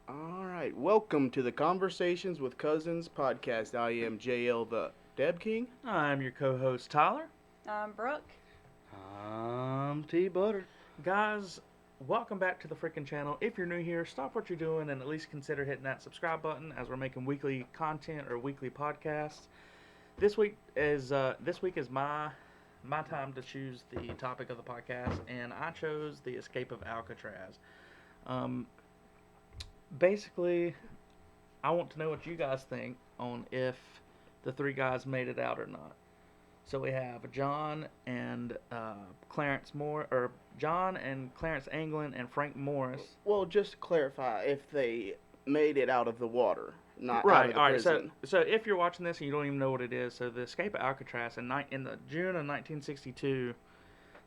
Alright, welcome to the Conversations with Cousins podcast. I am JL the Deb King. I'm your co-host Tyler. I'm Brooke. I'm T-Butter. Guys, welcome back to the freaking channel. If you're new here, stop what you're doing and at least consider hitting that subscribe button as we're making weekly content or weekly podcasts. This week is my time to choose the topic of the podcast, and I chose the escape of Alcatraz. Basically, I want to know what you guys think on if the three guys made it out or not. So we have John and Clarence Anglin and Frank Morris. Well, just to clarify, if they made it out of the water, not out Right. of the All right. prison. So if you're watching this and you don't even know what it is, so the escape of Alcatraz in the June of 1962,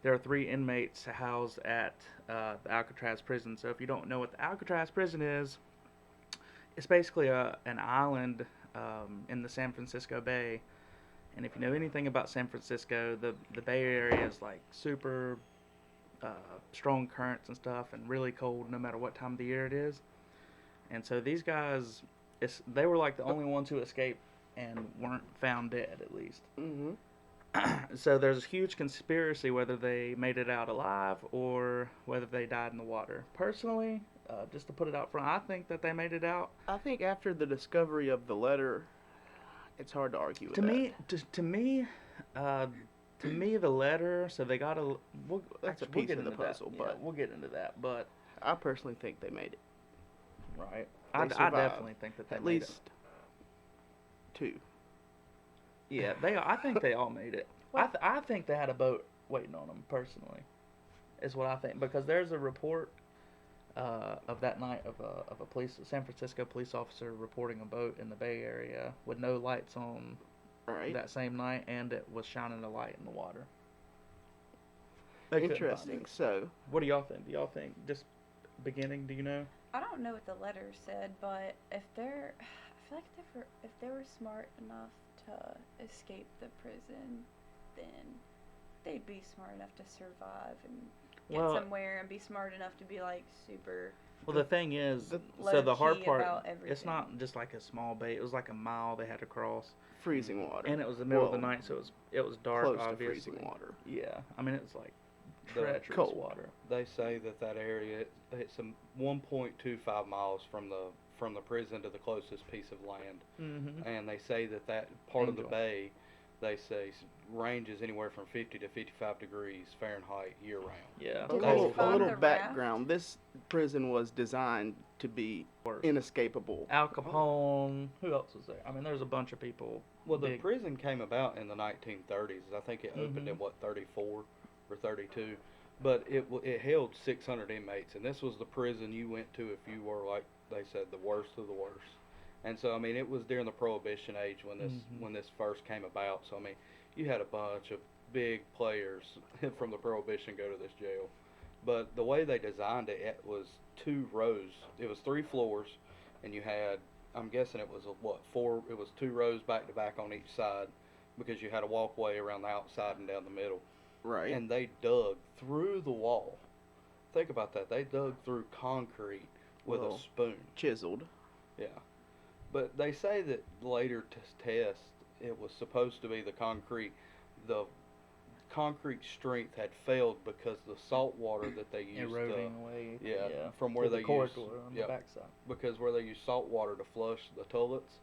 there are 3 inmates housed at the Alcatraz prison. So if you don't know what the Alcatraz prison is, it's basically an island in the San Francisco Bay. And if you know anything about San Francisco, the Bay Area is like super strong currents and stuff, and really cold no matter what time of the year it is. And so these guys, they were like the only ones who escaped and weren't found dead, at least. Mm-hmm. So there's a huge conspiracy whether they made it out alive or whether they died in the water. Personally, just to put it out front, I think that they made it out. I think after the discovery of the letter, it's hard to argue with that. To me, the letter. So they got a. That's a piece of the puzzle, that. but Yeah, we'll get into that. But I personally think they made it. right, They I survived. definitely think that they At made least 2. it. Yeah, I think they all made it. I think they had a boat waiting on them. Personally, is what I think, because there's a report of that night of a San Francisco police officer reporting a boat in the Bay Area with no lights on Right. that same night, and it was shining a light in the water. They couldn't find Interesting. it. So, What do y'all think? Do y'all think, just beginning, do you know? I don't know what the letter said, but I feel like if they were smart enough to escape the prison, then they'd be smart enough to survive and get Well- somewhere and be smart enough to be like super. Well, the thing is, the so the hard low-key part, about it's everything. not just like a small bay. It was like a mile they had to cross, freezing water. and it was the middle of the Well, night, so it was dark, close obviously. to freezing water. Yeah, I mean, it was like The treacherous cold. water. They say that area, it's 1.25 miles from the prison to the closest piece of land, Mm-hmm. and they say that part of the Angel. bay, they say, ranges anywhere from 50 to 55 degrees Fahrenheit year round. Yeah. A Did little, they find the raft? background. This prison was designed to be inescapable. Al Capone. Who else was there? I mean, there's a bunch of people. Well, the big- prison came about in the 1930s. I think it opened in, Mhm. 34 or 32? But it held 600 inmates, and this was the prison you went to if you were, like they said, the worst of the worst. And so, I mean, it was during the Prohibition age when this first came about. So, I mean, you had a bunch of big players from the Prohibition go to this jail. But the way they designed it, it was 2 rows. It was 3 floors, and you had, I'm guessing it was, 4, it was 2 rows back to back on each side, because you had a walkway around the outside and down the middle. Right. And they dug through the wall. Think about that. They dug through concrete with Well, a spoon. chiseled. Yeah. But they say that later test, it was supposed to be the concrete strength had failed because the salt water that they used eroding away. yeah, from where to the they corridor used, on yeah, the backside. because where they used salt water to flush the toilets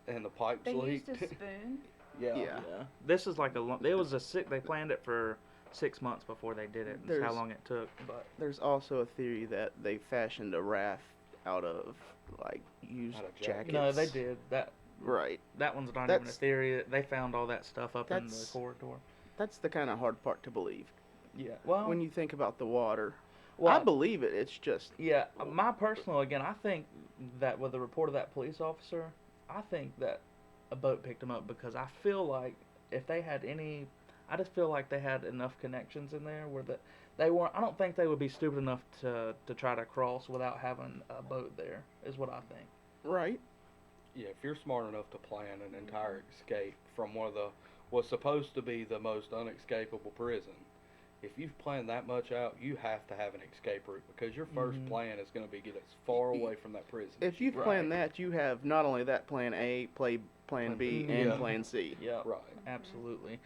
and the pipes They leaked. used a spoon. Yeah. Yeah. This is like they planned it for 6 months before they did it. That's how There's- long it took. But There's also a theory that they fashioned a raft out of like used Out of jackets. no, they did that. Right. That one's not even a That's- theory. They found all that stuff up in the That's- corridor. That's the kind of hard part to believe. Yeah. Well, When you think about the water, well, I believe it. It's just yeah. My personal, again, I think that with the report of that police officer, I think that a boat picked them up, because I feel like if they had any, I just feel like they had enough connections in there where that they weren't. I don't think they would be stupid enough to try to cross without having a boat there. Is what I think. right. Yeah, if you're smart enough to plan an entire escape from one of the was supposed to be the most unescapable prison, if you've planned that much out, you have to have an escape route because your first plan is going to be get as far away from that prison. If you plan that, you have not only that plan A, plan B, and plan C. Yeah, right. Absolutely.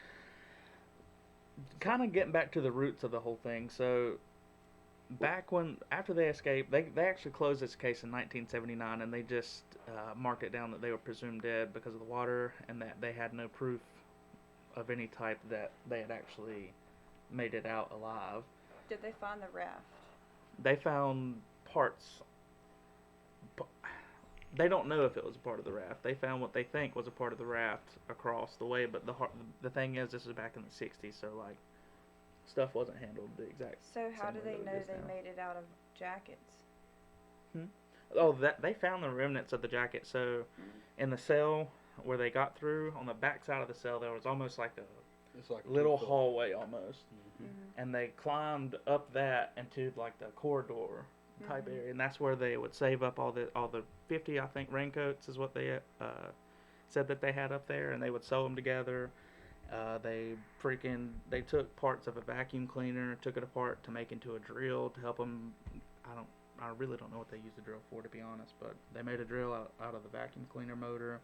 Kind of getting back to the roots of the whole thing. So, after they escaped, they actually closed this case in 1979, and they just marked it down that they were presumed dead because of the water, and that they had no proof of any type that they had actually made it out alive. Did they find the raft? They found parts. They don't know if it was a part of the raft. They found what they think was a part of the raft across the way, but the thing is, this is back in the 60s, so like stuff wasn't handled the exact. So how do they know they now. made it out of jackets? Oh, they found the remnants of the jacket. So in the cell where they got through, on the back side of the cell, there was almost like a little hallway almost, and they climbed up that into like the corridor type area, and that's where they would save up all the 50, I think, raincoats is what they said that they had up there, and they would sew them together. They took parts of a vacuum cleaner, took it apart to make into a drill to help them. I really don't know what they used the drill for, to be honest, but they made a drill out of the vacuum cleaner motor.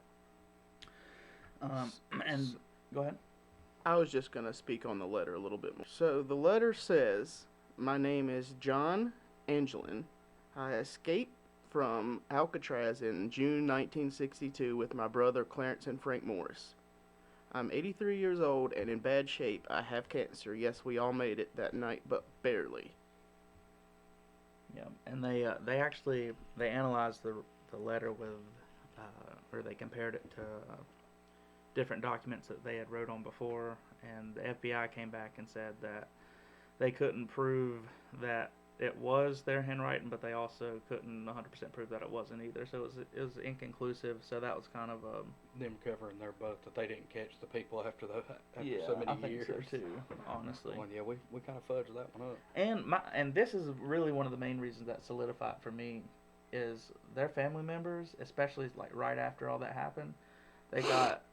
And go ahead. I was just going to speak on the letter a little bit more. So the letter says, "My name is John Angelin. I escaped from Alcatraz in June 1962 with my brother Clarence and Frank Morris. I'm 83 years old and in bad shape. I have cancer. Yes, we all made it that night, but barely." Yeah, and they analyzed the letter with, or they compared it to different documents that they had wrote on before, and the FBI came back and said that they couldn't prove that it was their handwriting, but they also couldn't 100% prove that it wasn't either. So it was inconclusive. So that was kind of them covering their butt that they didn't catch the people after so many years. I think so too, honestly. Well, yeah, we kind of fudged that one up. And this is really one of the main reasons that solidified for me is their family members, especially like right after all that happened. They got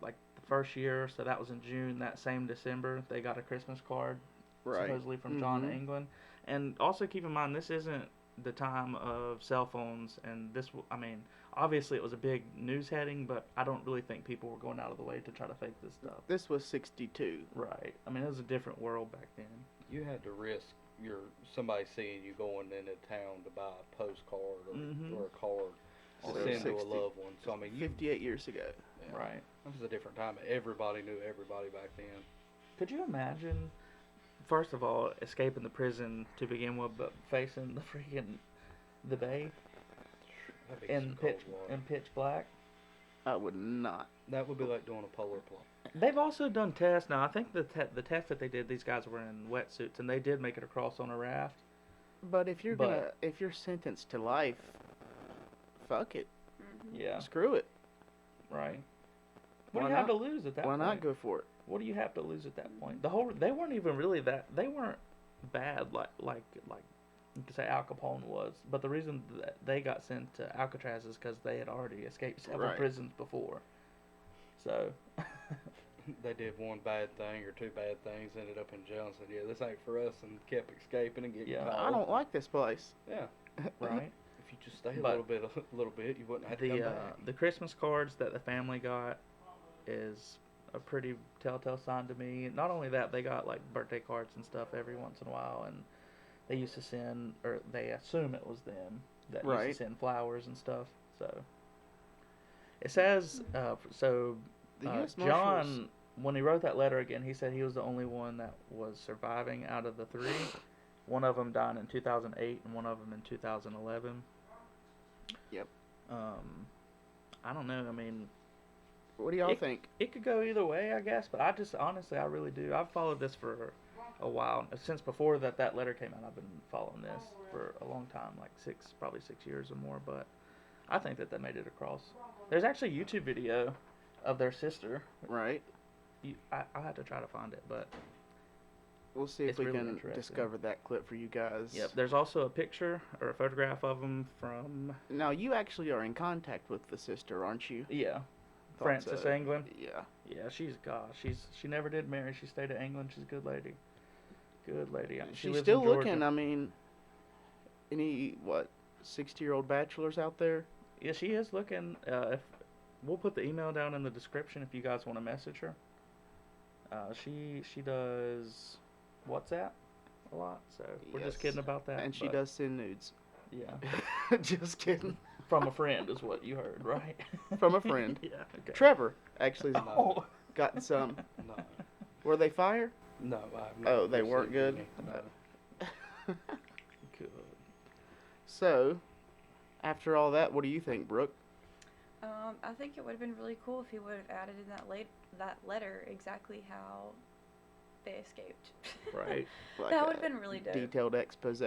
like the first year, so that was in June. That same December, they got a Christmas card, supposedly from John Angelin. And also keep in mind, this isn't the time of cell phones, and obviously it was a big news heading, but I don't really think people were going out of the way to try to fake this stuff. This was 62. Right. I mean, it was a different world back then. You had to risk somebody seeing you going into town to buy a postcard or a card to send to a loved one. So, 58 years ago. Yeah. Right. It was a different time. Everybody knew everybody back then. Could you imagine, first of all, escaping the prison to begin with, but facing the bay in pitch black? I would not. That would be like doing a polar plunge. They've also done tests. Now, I think the test that they did, these guys were in wetsuits, and they did make it across on a raft. But if you're sentenced to life, fuck it. Yeah. Screw it. Right. What do you have to lose at that point? Why not go for it? What do you have to lose at that point? They weren't even really they weren't bad like you could say Al Capone was, but the reason that they got sent to Alcatraz is because they had already escaped several prisons before. So they did one bad thing or two bad things, ended up in jail and said, "Yeah, this ain't for us," and kept escaping and getting caught. I don't like this place. Yeah. Right. If you just stay a little bit, you wouldn't have to come back. The Christmas cards that the family got is a pretty telltale sign to me. Not only that, they got like birthday cards and stuff every once in a while, and they used to send, or they assume it was them that used to send flowers and stuff. So it says, John, when he wrote that letter again, he said he was the only one that was surviving out of the three. One of them died in 2008 and one of them in 2011. Yep. I don't know. I mean, what do y'all think? It could go either way, I guess. But I really do. I've followed this for a while. Since before that letter came out, I've been following this for a long time, like probably 6 years or more. But I think that they made it across. There's actually a YouTube video of their sister. Right. I'll have to try to find it, but we'll see if we can discover that clip for you guys. Yep. There's also a picture or a photograph of them from. Now, you actually are in contact with the sister, aren't you? Yeah. thought Frances so. England. Yeah. Yeah, she never did marry. She stayed at England. She's a good lady. Good lady. She She's lives still in Georgia. looking. I mean, any 60-year-old bachelors out there? Yeah, she is looking. If we'll put the email down in the description if you guys want to message her. She does WhatsApp a lot, so we're just Yes. kidding about that. And she but does send nudes. Yeah, Just kidding. from a friend is what you heard, right? From a friend. Yeah. Okay. Trevor actually has Oh. gotten some. No, Were they fire? no. I've not Oh, they weren't received good? any. No. Good. So, after all that, what do you think, Brooke? I think it would have been really cool if he would have added in that letter exactly how they escaped. Right. Like That a would have been really dope. Detailed expose.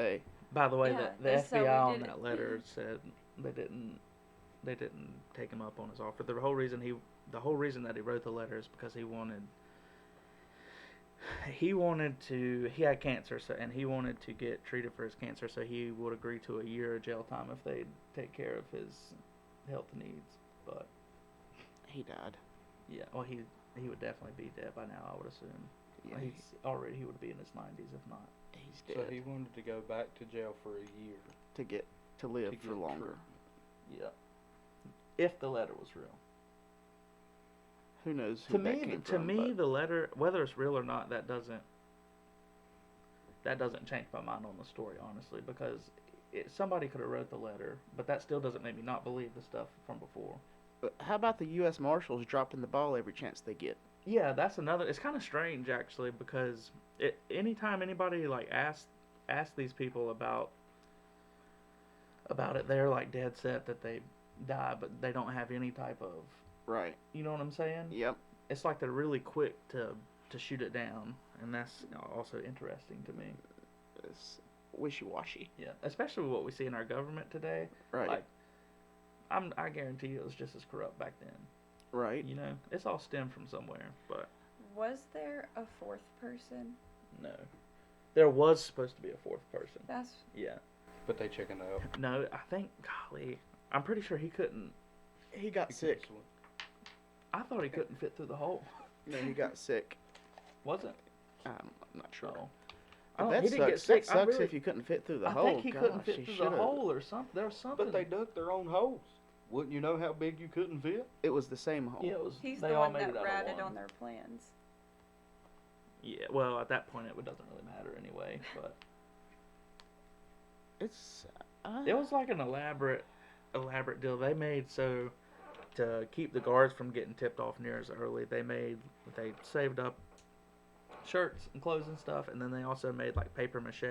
By the way, Yeah, the that's how we FBI on did it. that letter said they didn't take him up on his offer. The whole reason that he wrote the letter is because he had cancer, and he wanted to get treated for his cancer, so he would agree to a year of jail time if they'd take care of his health needs. But He died. yeah, well, he would definitely be dead by now, I would assume. Yeah, He would be in his 90s if not. he's dead. So he wanted to go back to jail for a year to live to for get longer. treatment. Yeah. If the letter was real. Who knows who that came from, but the letter, whether it's real or not, that doesn't change my mind on the story, honestly, because somebody could have wrote the letter, but that still doesn't make me not believe the stuff from before. But how about the U.S. Marshals dropping the ball every chance they get? Yeah, that's another. It's kind of strange actually, because anytime anybody like asks these people about it, they're like dead set that they die, but they don't have any type of. Right. You know what I'm saying? Yep. It's like they're really quick to shoot it down, and that's also interesting to me. It's wishy-washy. Yeah, especially what we see in our government today. Right. Like, I guarantee you it was just as corrupt back then. Right. You know, it's all stemmed from somewhere, but Was there a fourth person? no. There was supposed to be a fourth person. That's Yeah. But they chickened out. No, I think, golly, I'm pretty sure he couldn't. He got He sick. could've I thought he couldn't fit through the hole. No, he got sick. Was it? I'm not sure. No. But I that don't, he didn't get sucks. sick. That I sucks really- if you couldn't fit through the I hole. think he couldn't Gosh, fit he through the should've- hole or something. There was something. But they dug their own holes. Wouldn't you know how big you couldn't fit? It was the same hole. Yeah, it was. he's they the all one made that it out of ratted one. on their plans. Yeah, well, at that point, it doesn't really matter anyway. But It's. it was like an elaborate deal they made so to keep the guards from getting tipped off near as early. They saved up shirts and clothes and stuff, and then they also made like paper mache. Out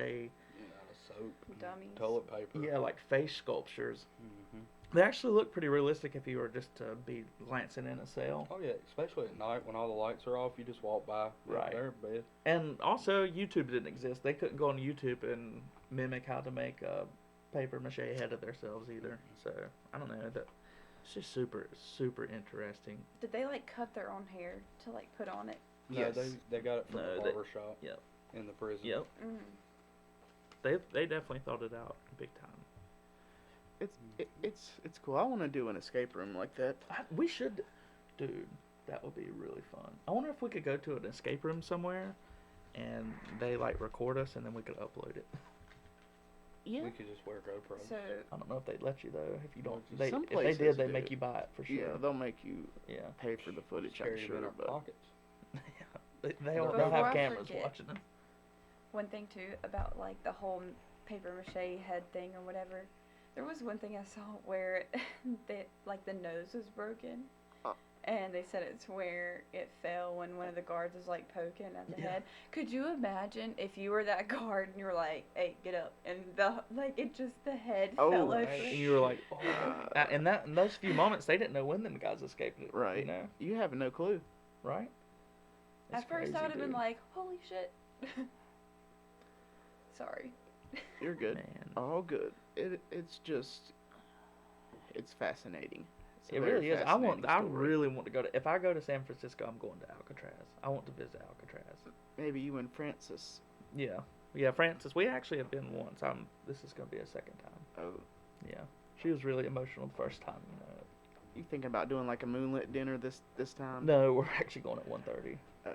of soap, and Dummies. toilet paper. Yeah, like face sculptures. hmm They actually look pretty realistic if you were just to be glancing in a cell. Oh yeah, especially at night when all the lights are off, you just walk by. Right. There, bed. And also, YouTube didn't exist. They couldn't go on YouTube and mimic how to make a paper mache head of themselves either. So I don't know. It's just super, super interesting. Did they like cut their own hair to like put on it? No, Yes. they got it from No, the they- barber shop. yep. In the prison. Yep. Mm. They definitely thought it out big time. It's cool. I want to do an escape room like that. We should, dude. That would be really fun. I wonder if we could go to an escape room somewhere, and they like record us, and then we could upload it. Yeah. We could just wear GoPros. So I don't know if they'd let you though. If you don't, Some if they places did, they do. make you buy it for sure. Yeah, they'll make you Yeah. pay for the footage, I'm Carry them in sure. our But pockets. They don't Before have I cameras forget. watching them. one thing too about like the whole paper mache head thing or whatever. There was one thing I saw where like the nose was broken. Oh. And they said it's where it fell when one of the guards was like poking at the Yeah. head. Could you imagine if you were that guard and you were like, "Hey, get up," and the head Oh, fell over. And you were like, oh. In those few moments, they didn't know when them guys escaped it. right, You know, you have no clue. right? At first, I would have been like, "Holy shit!" Sorry. You're good. Man. All good. It's just, it's fascinating. It's a It very really is. fascinating I story. really want to go to. If I go to San Francisco, I'm going to Alcatraz. I want to visit Alcatraz. Maybe you and Francis. Yeah, Francis. We actually have been once. This is going to be a second time. Oh, Yeah, she was really emotional the first time. You know. You thinking about doing like a moonlit dinner this time? No, we're actually going at 1:30. Oh.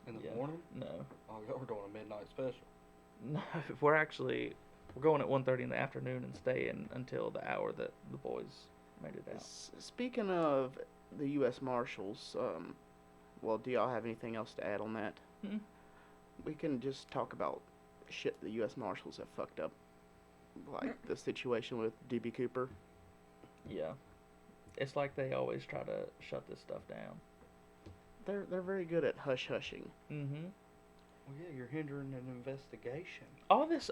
In the Yeah. morning? No. Oh, y'all were doing a midnight special. No, we're going at 1:30 in the afternoon and staying until the hour that the boys made it out. Speaking of the U.S. Marshals, well, do y'all have anything else to add on that? Hmm? We can just talk about shit the U.S. Marshals have fucked up, like the situation with D.B. Cooper. Yeah. It's like they always try to shut this stuff down. They're very good at hushing. Mm-hmm. Well, yeah, you're hindering an investigation. All this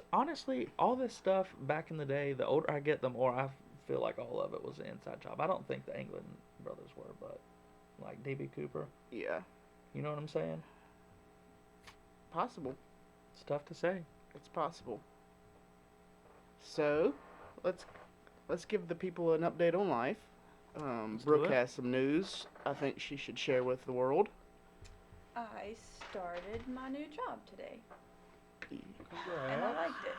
stuff back in the day, the older I get, the more I feel like all of it was an inside job. I don't think the England brothers were, but like D.B. Cooper, Yeah, you know what I'm saying? possible. It's tough to say. It's possible. So, let's give the people an update on life. Let's do Brooke it. has some news I think she should share with the world. I started my new job today, and I Congrats. liked it.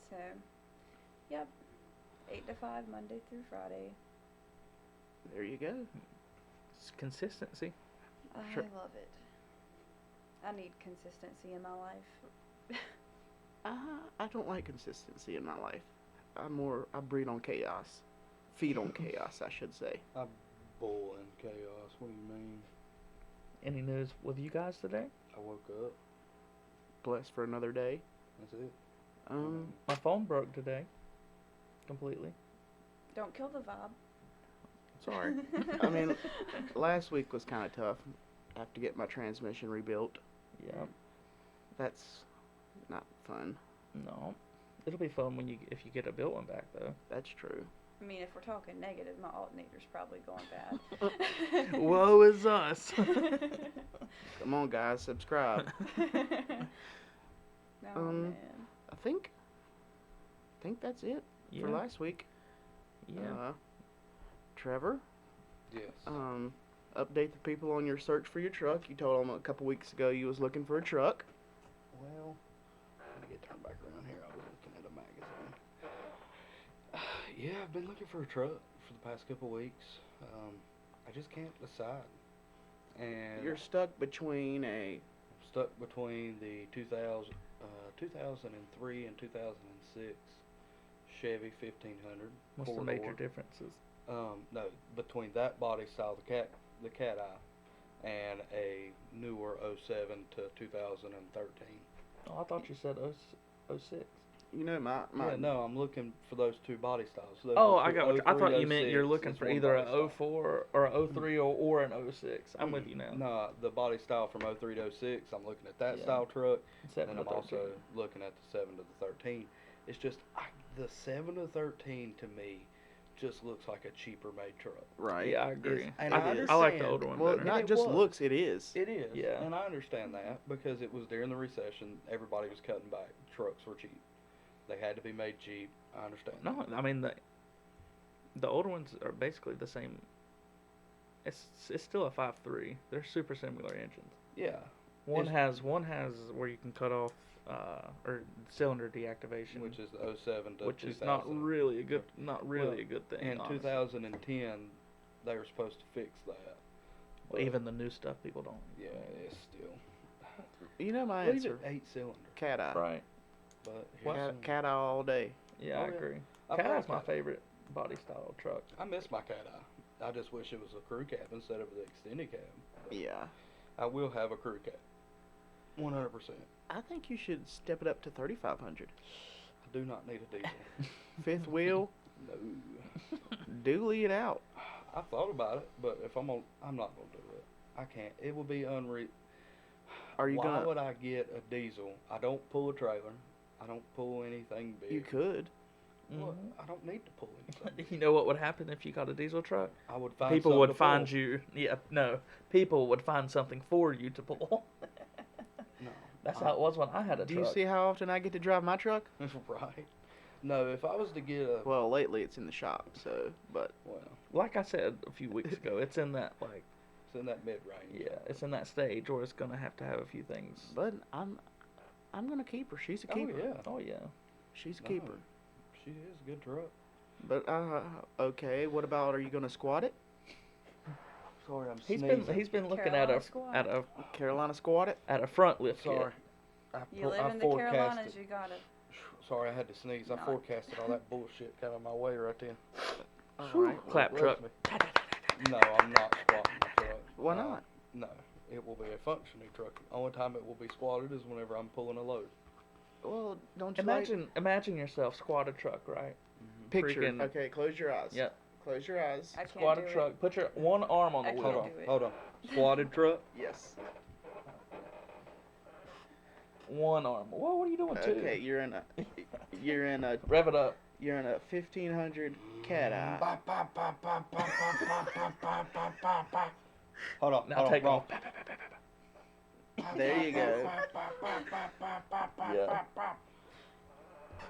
So, yep, 8 to 5, Monday through Friday. There you go. It's consistency. I Sure. love it. I need consistency in my life. I don't like consistency in my life. I breed on chaos. Feed on chaos, I should say. I bull in chaos. What do you mean? Any news with you guys today? I woke up. Blessed for another day. That's it. My phone broke today. Completely. Don't kill the vibe. Sorry. I mean, last week was kind of tough. I have to get my transmission rebuilt. Yeah. That's not fun. No. It'll be fun if you get a built one back though. That's true. I mean, if we're talking negative, my alternator's probably going bad. Woe is us. Come on, guys, subscribe. Oh, man. I think that's it for last week. Yeah. Trevor, Yes. update the people on your search for your truck. You told them a couple weeks ago you was looking for a truck. Well, let me get turned back around here. I was looking at a magazine. Yeah, I've been looking for a truck for the past couple weeks. I just can't decide. And You're stuck between I'm stuck between the 2003 and 2006 Chevy 1500. What's the four-door. major differences? No, between that body style, the cat eye, and a newer 07 to 2013. Oh, I thought you said 06. You know, my Yeah, no, I'm looking for those two body styles. Those Oh, are I got what you, I 03, thought you meant you're 06 looking is for one either body a style. 04 or a 03 or an 06. I'm with you now. No, the body style from 03 to 06, I'm looking at that Yeah. style truck, 7 and to I'm 13. also looking at the 7 to the 13. It's just, the 7 to 13 to me just looks like a cheaper made truck. right. Yeah, I agree. And I, I I like the understand. older one Well, better. not it just was. looks, it is. It is, Yeah. and I understand that because it was during the recession, everybody was cutting back. Trucks were cheap. They had to be made cheap. I understand. No, that. I mean the older ones are basically the same. It's still a 5.3. They're super similar engines. Yeah. One It's- has where you can cut off or cylinder deactivation, Which is the 07 to which 2000. is not really a good Well, a good thing. In honestly. 2010, they were supposed to fix that. Well, even the new stuff people don't. Yeah, it's still. You know my Leave answer. it 8-cylinder. Cat eye. Right. But here's some- Cat eye all day. Yeah, Oh, I yeah. agree. I've Cat had Eye's my Cat Eye. favorite body style truck. I miss my cat eye. I just wish it was a crew cab instead of the extended cab. Yeah. I will have a crew cab. 100%. I think you should step it up to 3,500. I do not need a diesel. Fifth wheel, No. dually it out. I thought about it, but if I'm not gonna do it. I can't. It would be unreal. Are you Why gonna? would I get a diesel? I don't pull a trailer. I don't pull anything big. You could. Well, Mhm. I don't need to pull anything. You know what would happen if you got a diesel truck? I would find People something would to find pull. you. Yeah, no. People would find something for you to pull. No. That's how it was when I had a Do truck. you see how often I get to drive my truck? Right. No, if I was to get a Well, lately it's in the shop, so, but well, Like I said a few weeks ago, it's in that it's in that mid range. yeah, it's in that stage where it's gonna have to have a few things. but I'm gonna keep her. She's a Oh keeper. yeah. Oh yeah. She's a No, keeper. She is a good truck. But okay. What about? Are you gonna squat it? Sorry, I'm He's sneezing. been looking Carolina squat. Carolina squat it? at a front lift Sorry. kit. You live in the Carolinas, you gotta. Sorry, I had to sneeze. I Not. forecasted all that bullshit out of my way right then. All Whew, right. Clap bless truck. me. No, I'm not squatting the truck. Why not? No, it will be a functioning truck. The only time it will be squatted is whenever I'm pulling a load. Well, don't you Imagine yourself squat a truck, right? picture? freaking- Okay, close your eyes. Yep. Close your eyes. I can't Squat do a it. truck. Put your one arm on the I wheel. can't Hold on, do it. hold on. Squatted truck? Yes. One arm. Whoa, what are you doing too? Okay, you're in a Rev it up. 1500 cat eye. Ba, ba, ba, ba, ba, ba, ba, ba, ba, ba, ba. Hold on, Now hold on, take wrong. off. There you go. Yeah.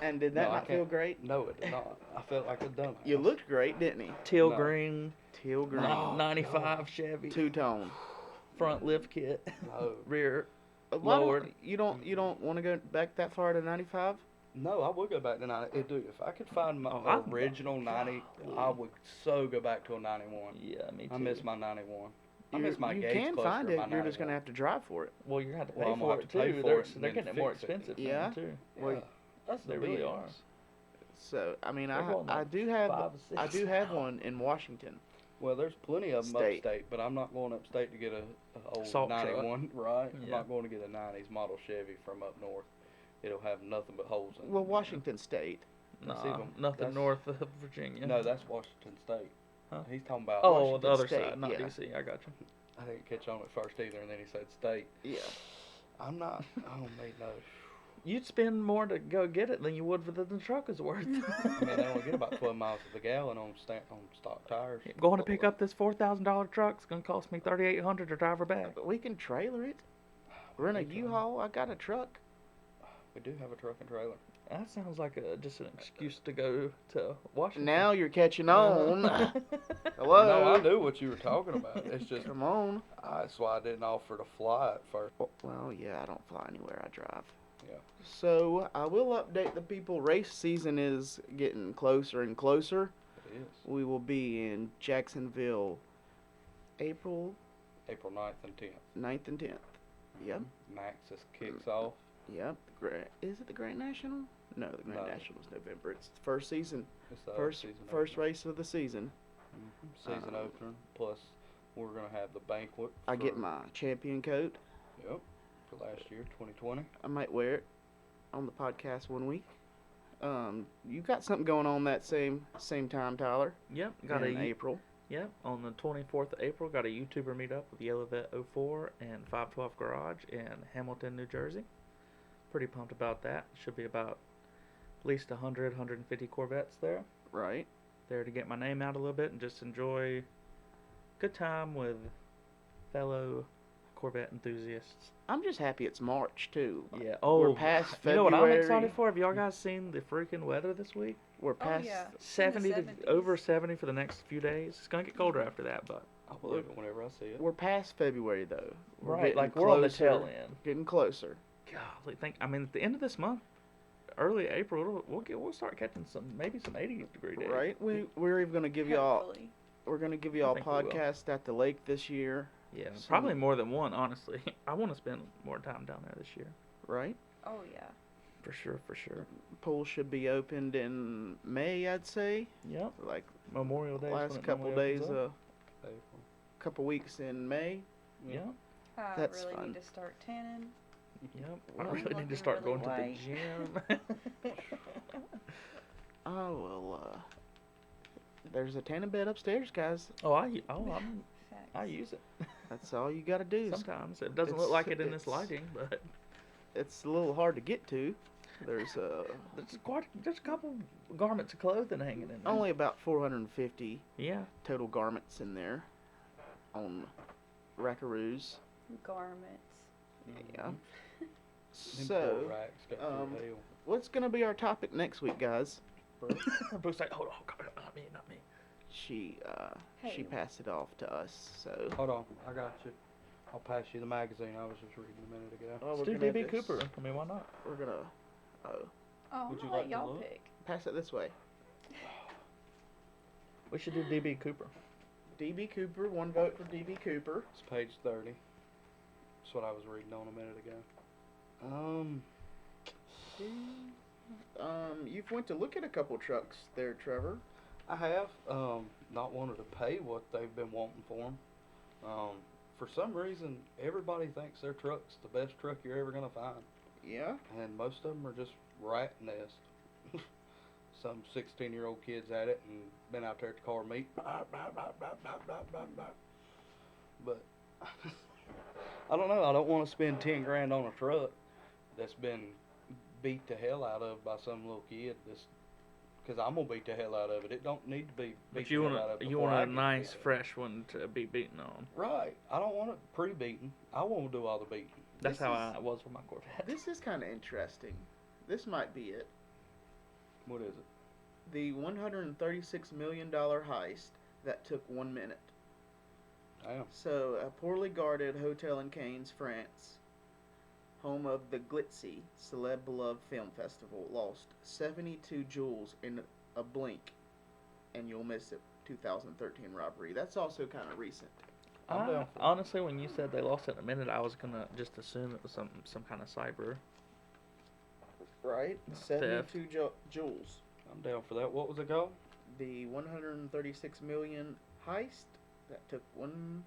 And did that No, I not feel can't. great? No, it did not. I felt like a dumbass. You looked great, didn't he? Teal No. green. Teal green. No. 95 Chevy. Two-tone. Front lift kit. No. Rear. Why don't- Lowered. You don't want to go back that far to 95? No, I would go back to 90. Dude, if I could find my Oh, original 90, I would so go back to a 91. Yeah, me too. I miss my 91. I miss my You gauge can cluster find of it. my You're just gonna 91. have to drive for it. Well, you're gonna have to pay Well, I'm gonna for have it to pay too. for They're it and they're then getting more fix it. expensive Yeah. now too. Yeah, that's the They really BS. are. So I mean, They're going I like do have 5 or 6 I do have now. one in Washington. Well, there's plenty of them State. upstate, but I'm not going upstate to get a old Salt truck. 91, right? I'm Yeah. not going to get a 90s model Chevy from up north. It'll have nothing but holes in it. Well, Washington State. That's Nah, even- nothing that's- north of Virginia. No, that's Washington State. Huh? He's talking about. Oh, Washington the other State, side, not yeah. DC. I got you. I didn't catch on at first either, and then he said state. Yeah. I'm not. Oh, mate, no. You'd spend more to go get it than you would for the truck is worth. I mean, they only get about 12 miles to the gallon on stock tires. Going to pick up this $4,000 truck. It's gonna cost me $3,800 to drive her back. But we can trailer it. Rent a We can. U-Haul. I got a truck. We do have a truck and trailer. That sounds like just an excuse to go to Washington. Now you're catching on. Hello. No, I knew what you were talking about. It's just Come on. that's why I didn't offer to fly at first. Well, yeah, I don't fly anywhere. I drive. Yeah. So I will update the people. Race season is getting closer and closer. It is We will be in Jacksonville, April April 9th and 10th. 9th and 10th. Yep. Maxis kicks off. Yep. Is it the Grand National? No, the Grand No. National is November. It's the first season, It's the first season first opener. race of the season. Season opener. Plus, we're gonna have the banquet. I get for- my champion coat. Yep. For last year, 2020. I might wear it on the podcast one week. You got something going on that same time, Tyler? Yep, got in a April. Yep, on the 24th of April, got a YouTuber meetup with Yellow Vet 04 and 512 Garage in Hamilton, New Jersey. Pretty pumped about that. Should be about at least 100, 150 Corvettes there. Right. There to get my name out a little bit and just enjoy good time with fellow Corvette enthusiasts. I'm just happy it's March too. Yeah. We're Oh, past you February. know what I'm excited for? Have y'all guys seen the freaking weather this week? We're past. yeah. 70 to 70s. over 70 for the next few days. It's gonna get colder after that, but I'll believe it whenever I see it. We're past February though. right, getting like we're on the closer, tail end. Getting closer. Golly, at the end of this month, early April, we'll start catching maybe some 80-degree days. Right. We're even gonna give y'all. Hopefully. We're gonna give y'all a think we will. podcast at the lake this year. Yeah, Some- probably more than one. Honestly, I want to spend more time down there this year. Right. Oh yeah. For sure, for sure. Pool should be opened in May, I'd say. Yep. Like Memorial Day. last couple days, April. couple weeks in May. Yep. I That's really fun. need to start tanning. Yep. I Well, really need looking to start really going white. to the gym. Oh well. There's a tanning bed upstairs, guys. I Facts. use it That's all you gotta do. sometimes. It doesn't look it's- like it in this it's- lighting, but It's a little hard to get to. There's there's a couple garments of clothing hanging in there. only about 450 Yeah. total garments in there on Rackaroos. Garments. Yeah. Them So, poor racks got through hell. what's gonna be our topic next week, guys? Brooke's like, hold on, not me. She Hey. passed it off to us. So Hold on, I got you. I'll pass you the magazine I was just reading a minute ago. oh, Let's do gonna DB have this- Cooper. I mean, why not? We're gonna Oh, I'm Would you gonna let like to y'all look? pick. pass it this way. We should do DB Cooper. DB Cooper, 1 vote for DB Cooper. It's page 30. That's what I was reading on a minute ago. You've went to look at a couple trucks there, Trevor. I have not wanted to pay what they've been wanting for them. For some reason, everybody thinks their truck's the best truck you're ever gonna find, Yeah. and most of them are just rat nest. Some 16-year-old kids at it and been out there at the car meet. But I don't know. I don't want to spend 10 grand on a truck that's been beat the hell out of by some little kid. Because I'm gonna beat the hell out of it. It don't need to be beat But you the hell out of it. want a nice, fresh one to be beaten on. Right. I don't want it pre-beaten. I want to do all the beating. That's how I was with my Corvette. This is kind of interesting. This might be it. What is it? The $136 million heist that took 1 minute. Damn. So, a poorly guarded hotel in Cannes, France, home of the glitzy, celeb beloved film festival, lost 72 jewels in a blink, and you'll miss it. 2013 robbery. That's also kind of recent. I'm down for it. Honestly, when you said they lost it in a minute, I was gonna just assume it was some kind of cyber. Right? 72 jewels. I'm down for that. What was it called? The 136 million heist that took 1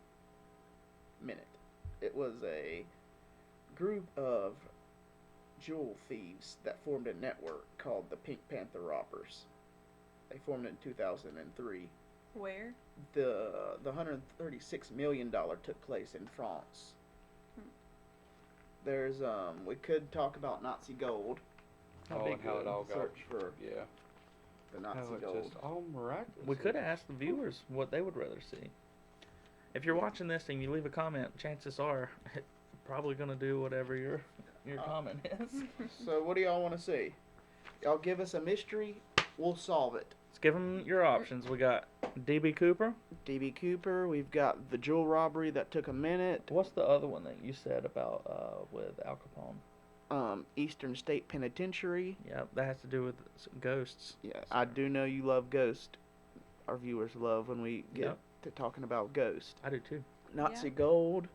minute. It was a group of jewel thieves that formed a network called the Pink Panther Robbers. They formed in 2003. Where? The $136 million took place in France. There's we could talk about Nazi gold. That'd be and how good. it all got. Search for Yeah. the Nazi How it gold. just all miraculous. We could ask the viewers what they would rather see. If you're watching this and you leave a comment, chances are it's probably gonna do whatever your comment is. So what do y'all want to see? Y'all give us a mystery, we'll solve it. Let's give them your options. We got DB Cooper. DB Cooper, we've got the jewel robbery that took a minute. What's the other one that you said about with Al Capone? Eastern State Penitentiary. Yeah, that has to do with ghosts. Yeah, I do know you love Ghost. Our viewers love when we get Yep. to talking about Ghost. I do too. Nazi Yeah. gold.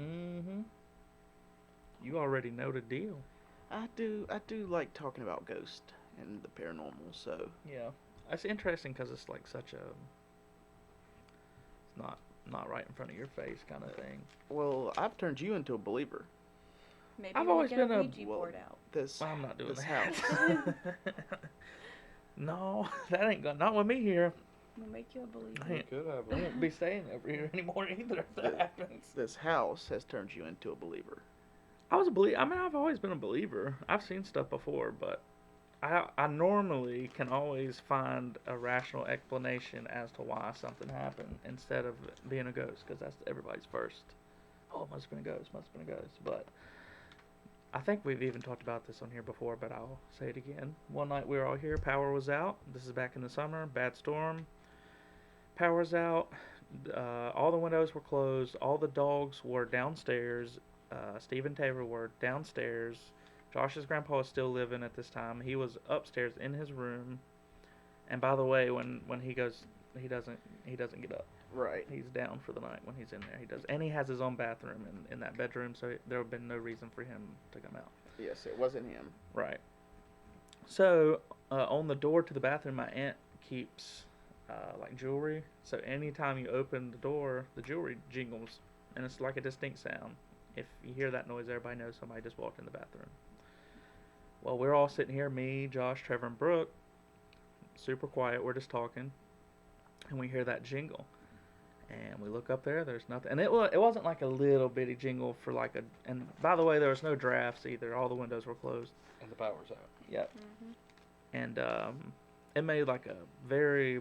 Mm-hmm. You already know the deal. I do like talking about Ghost and the paranormal. So Yeah, it's interesting because it's like such a, it's not right in front of your face kind of thing. well, I've turned you into a believer. Maybe I've we'll always get been a a- Ouija well, board out. This I'm not doing this that. house. No, that ain't gonna. Not with me here. We'll make you a believer. I We ain't- could have I a won't be staying over here anymore either if that happens. This house has turned you into a believer. I was a believer. I mean, I've always been a believer. I've seen stuff before, but I normally can always find a rational explanation as to why something happened instead of being a ghost, because that's everybody's first. Oh, it must have been a ghost. Must have been a ghost. But I think we've even talked about this on here before, but I'll say it again. One night we were all here. Power was out. This is back in the summer. Bad storm. Power's out. All the windows were closed. All the dogs were downstairs. Steve and Taylor were downstairs. Josh's grandpa was still living at this time. He was upstairs in his room. And by the way, when he goes, he doesn't get up. Right. He's down for the night when he's in there. He does, and he has his own bathroom in that bedroom, so there would have been no reason for him to come out. Yes, it wasn't him. Right. So on the door to the bathroom, my aunt keeps like jewelry. So anytime you open the door, the jewelry jingles, and it's like a distinct sound. If you hear that noise, everybody knows somebody just walked in the bathroom. Well, we're all sitting here, me, Josh, Trevor, and Brooke, super quiet. We're just talking, and we hear that jingle. And we look up there, there's nothing. And it wasn't like a little bitty jingle for like a, and by the way, there was no drafts either. All the windows were closed. and the power's out. Yep. Mm-hmm. And it made like a very,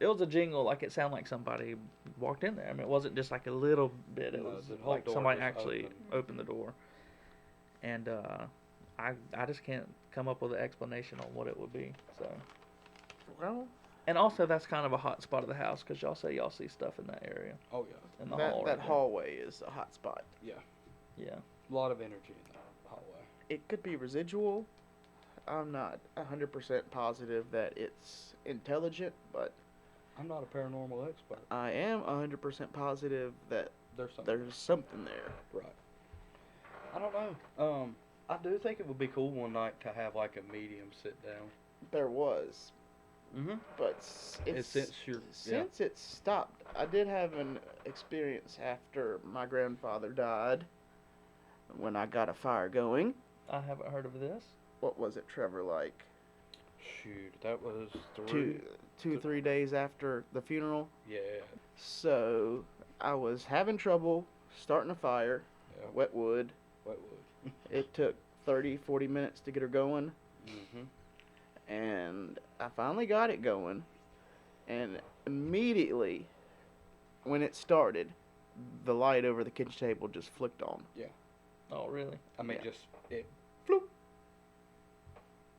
it was a jingle, like it sounded like somebody walked in there. I mean, it wasn't just like a little bit. It No, was the whole like door somebody was actually open. opened the door. And I just can't come up with an explanation on what it would be. So. Well, And also, that's kind of a hot spot of the house because y'all say y'all see stuff in that area. Oh yeah, In the that hall. that right there. hallway is a hot spot. yeah. Yeah. A lot of energy in that hallway. It could be residual. I'm not 100% positive that it's intelligent, but I'm not a paranormal expert. I am 100% positive that There's something. there's something there. Right. I don't know. I do think it would be cool one night to have like a medium sit down. There was, Mm-hmm. but since it stopped, I did have an experience after my grandfather died when I got a fire going. I haven't heard of this. What was it, Trevor? Like Shoot, that was two, 3 days after the funeral. Yeah. So I was having trouble starting a fire, Yeah. wet wood. Wetwood. It took 30, 40 minutes to get her going, Mm-hmm. and I finally got it going. And immediately, when it started, the light over the kitchen table just flicked on. Oh, really? I mean, Yeah. just it floop.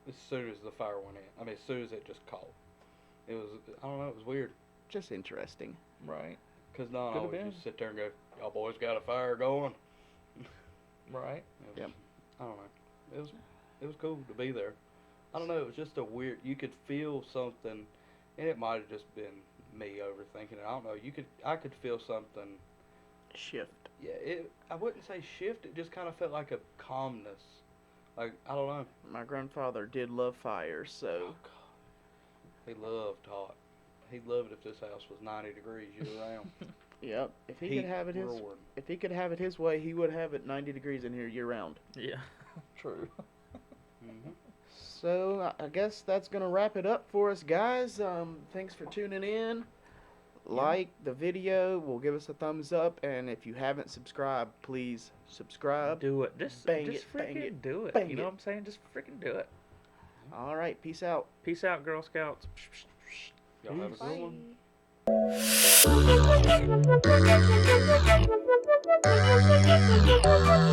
As soon as the fire went in. I mean, as soon as it just caught. It was, I don't know, it was weird. Just interesting. Right. Because Don Could've always been. just sit there and go, y'all boys got a fire going. Right. It was, Yep. I don't know. It was cool to be there. I don't know. It was just a weird. You could feel something, and it might have just been me overthinking it. I don't know. I could feel something. Shift. Yeah. I wouldn't say shift. It just kind of felt like a calmness. Like I don't know. My grandfather did love fire, so Oh God. He loved hot. He loved if this house was 90 degrees year round. yep. If he Heat could have it roaring. his way, he would have it 90 degrees in here year round. Yeah. True. Mm-hmm. So I guess that's gonna wrap it up for us, guys. Thanks for tuning in. Like the video, will give us a thumbs up, and if you haven't subscribed, please subscribe. Do it. Just Bang just it, bang freaking it, do it. bang You know it. what I'm saying? Just freaking do it. All right, peace out. Peace out, Girl Scouts. Y'all have a good one. Bye.